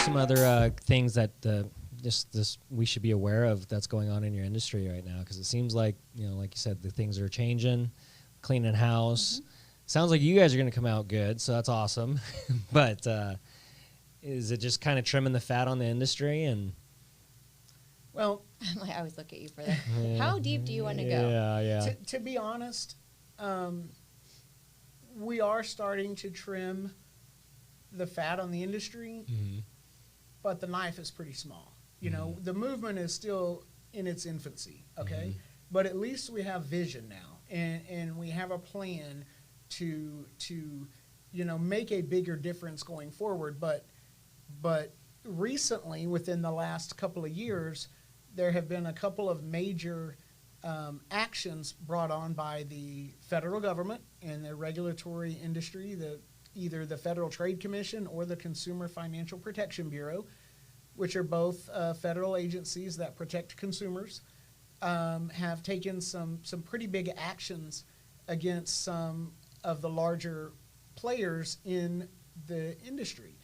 some other things that this we should be aware of that's going on in your industry right now? Because it seems like, like you said, the things are changing, cleaning house. Mm-hmm. Sounds like you guys are going to come out good, so that's awesome. But is it just kind of trimming the fat on the industry? And well, I always look at you for that. How deep do you want to go? Yeah. To be honest, we are starting to trim the fat on the industry, mm-hmm. but the knife is pretty small. The movement is still in its infancy, okay? Mm-hmm. But at least we have vision now, and we have a plan to make a bigger difference going forward. But recently, within the last couple of years, there have been a couple of major actions brought on by the federal government and the regulatory industry, either the Federal Trade Commission or the Consumer Financial Protection Bureau, which are both federal agencies that protect consumers, have taken some pretty big actions against some of the larger players in the industry.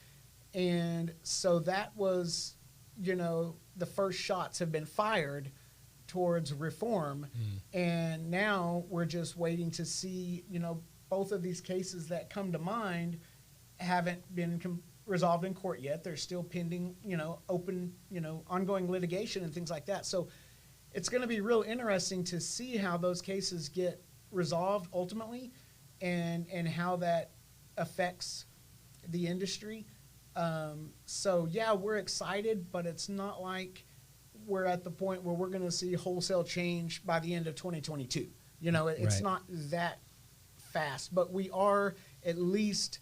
And so that was, the first shots have been fired towards reform. And now we're just waiting to see, both of these cases that come to mind haven't been resolved in court yet. They're still pending, open, ongoing litigation and things like that. So it's going to be real interesting to see how those cases get resolved ultimately and how that affects the industry. So yeah, we're excited, but it's not like we're at the point where we're going to see wholesale change by the end of 2022. It's right. not that fast, but we are at least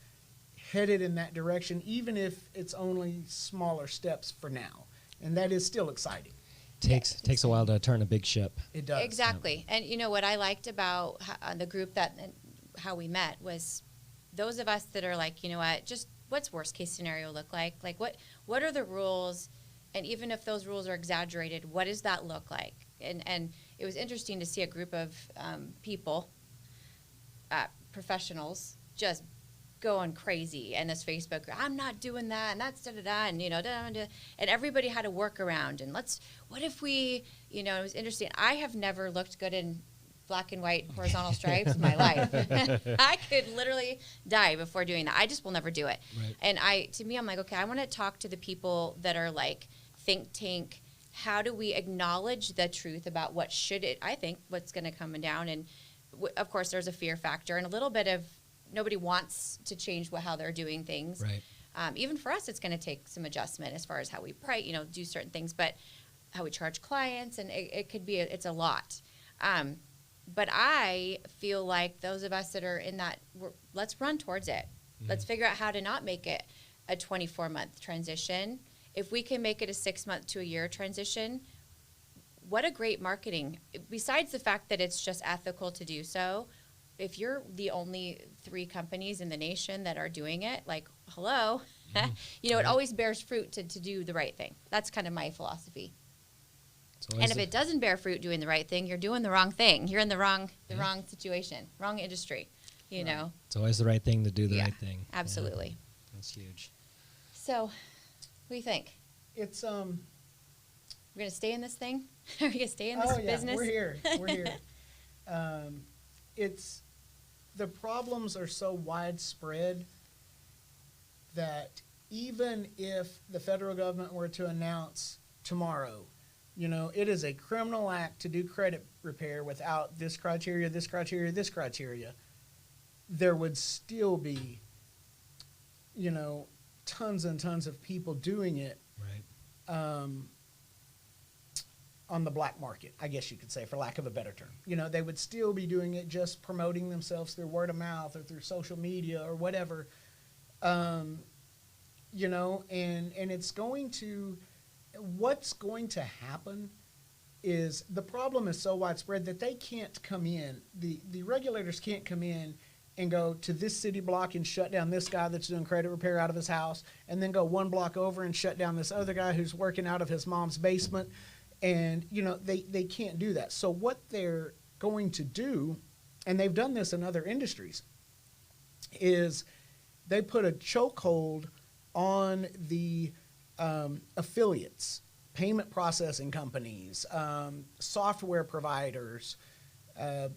headed in that direction, even if it's only smaller steps for now. And that is still exciting. Takes a while to turn a big ship. It does. Exactly. And what I liked about the group how we met was those of us that are like, just what's worst case scenario look like? Like what are the rules? And even if those rules are exaggerated, what does that look like? And it was interesting to see a group of people, professionals, just going crazy in this Facebook group. I'm not doing that, and that's da-da-da, and, da-da-da. And everybody had a workaround. And what if we, it was interesting. I have never looked good in black and white horizontal stripes in my life. I could literally die before doing that. I just will never do it. Right. And I'm like, okay, I want to talk to the people that are like think tank. How do we acknowledge the truth about what's going to come down? And of course, there's a fear factor and a little bit of nobody wants to change how they're doing things. Right. Even for us, it's going to take some adjustment as far as how we price, do certain things, but how we charge clients, and it could be it's a lot. But I feel like those of us that are in that, let's run towards it. Mm-hmm. Let's figure out how to not make it a 24-month transition. If we can make it a 6-month to a year transition, what a great marketing. Besides the fact that it's just ethical to do so, if you're the only 3 companies in the nation that are doing it, like, hello, Mm-hmm. It always bears fruit to do the right thing. That's kind of my philosophy. And if it doesn't bear fruit doing the right thing, you're doing the wrong thing. You're in the wrong situation, wrong industry, you know. It's always the right thing to do the right thing. Absolutely. Yeah. That's huge. So, what do you think? It's We're going to stay in this thing? Are we going to stay in this business? We're here. It's the problems are so widespread that even if the federal government were to announce tomorrow, it is a criminal act to do credit repair without this criteria, this criteria, this criteria, there would still be, tons and tons of people doing it. Right. On the black market, I guess you could say, for lack of a better term. They would still be doing it, just promoting themselves through word of mouth or through social media or whatever. And it's what's going to happen is the problem is so widespread that they can't come in. The regulators can't come in and go to this city block and shut down this guy that's doing credit repair out of his house, and then go one block over and shut down this other guy who's working out of his mom's basement. And, they can't do that. So what they're going to do, and they've done this in other industries, is they put a chokehold on the affiliates, payment processing companies, software providers, the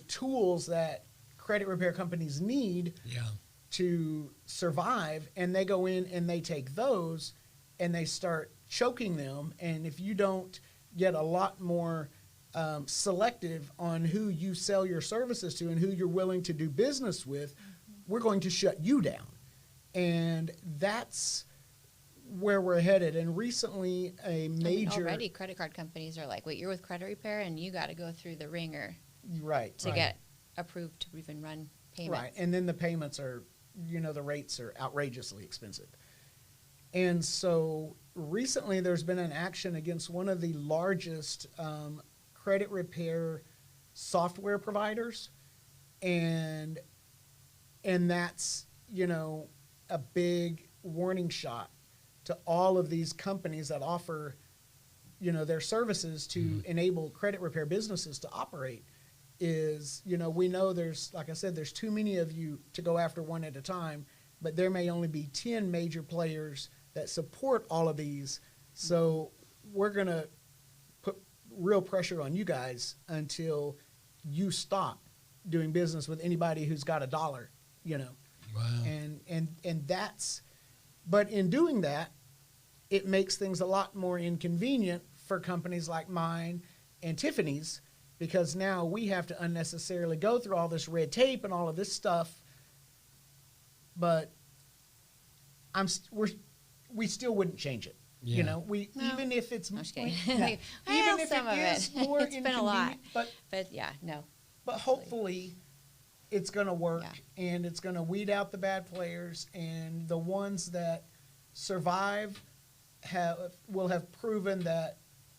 tools that credit repair companies need to survive, and they go in and they take those and they start choking them. And if you don't get a lot more selective on who you sell your services to and who you're willing to do business with, we're going to shut you down. And that's where we're headed. And recently already credit card companies are like, wait, you're with Credit Repair and you got to go through the ringer to get approved to even run payments. Right. And then the payments are, the rates are outrageously expensive. And so recently there's been an action against one of the largest credit repair software providers. And that's, a big warning shot to all of these companies that offer, their services to enable credit repair businesses to operate. Is, we know there's, like I said, there's too many of you to go after one at a time, but there may only be 10 major players that support all of these. So we're going to put real pressure on you guys until you stop doing business with anybody who's got $1, Wow. And that's, but in doing that, it makes things a lot more inconvenient for companies like mine and Tiffany's, because now we have to unnecessarily go through all this red tape and all of this stuff. But we still wouldn't change it. Yeah. Even if it's I'm just kidding. even if some of it is it. more It's been a lot. but yeah, no. But hopefully it's going to work, Yeah. and it's going to weed out the bad players, and the ones that survive will have proven that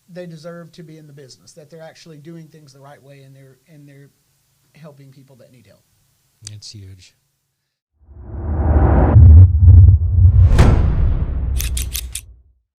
they deserve to be in the business, that they're actually doing things the right way, and they're helping people that need help. It's huge.